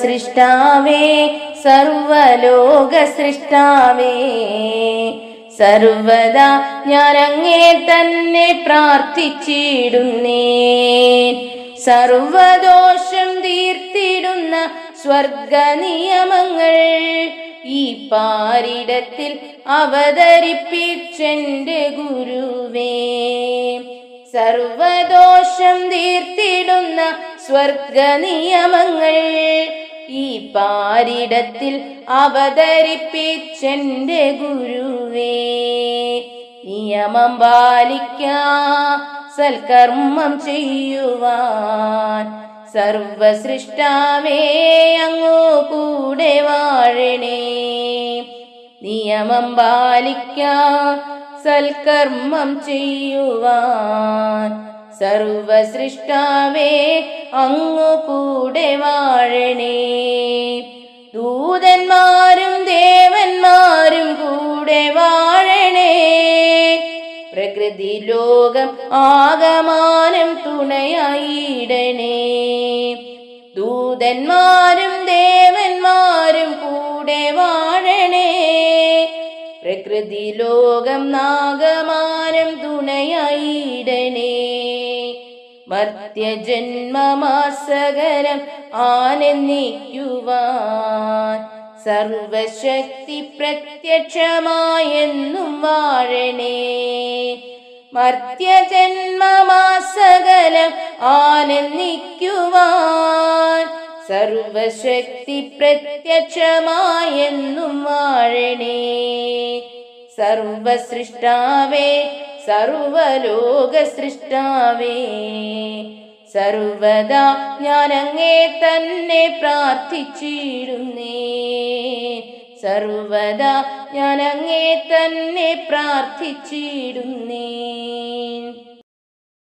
സൃഷ്ടാവേ സർവലോക സൃഷ്ടാവേ സർവദാ ഞാൻ അങ്ങേ തന്നെ പ്രാർത്ഥിച്ചിടുന്നേ. സർവദോഷം തീർത്തിടുന്ന സ്വർഗ നിയമങ്ങൾ ഈ പാരിടത്തിൽ അവതരിപ്പിച്ചെന്റെ ഗുരുവേ. സർവദോഷം തീർത്തിടുന്ന സ്വർഗ നിയമങ്ങൾ ഈ പാരിടത്തിൽ അവതരിപ്പിച്ചെന്റെ ഗുരുവേ. നിയമം പാലിക്കാൻ സൽക്കർമ്മം ചെയ്യുവാൻ സർവസൃഷ്ടാവേ അങ്ങു കൂടെ വാഴണേ. നിയമം പാലിക്കാൻ സൽക്കർമ്മം ചെയ്യുവാൻ സർവസൃഷ്ടാവേ അങ്ങു കൂടെ വാഴണേ. ദൂതന്മാരും ദേവന്മാരും കൂടെ വാഴണേ. പ്രകൃതി ലോകം ആകമാനം തുണയായിടണേ. ദൂതന്മാരും ദേവന്മാരും കൂടെ വാഴണേ. പ്രകൃതി ലോകം നാഗമാനം തുണയായിടണേ. മർത്യജന്മമാസകരം ആനന്ദിക്കുവാൻ സർവശക്തി പ്രത്യക്ഷമായെന്നും വാഴണേ. മർത്യജന്മമാസകലം ആനന്ദിക്കുവാൻ സർവശക്തി പ്രത്യക്ഷമായെന്നും വാഴണേ. സർവസൃഷ്ടാവേ സർവലോക സൃഷ്ടാവേ സർവദാ ഞാൻ അങ്ങേ തന്നെ പ്രാർത്ഥിച്ചിടുന്നേ. സർവദാ ഞാൻ അങ്ങേ തന്നെ പ്രാർത്ഥിച്ചിടുന്നേ.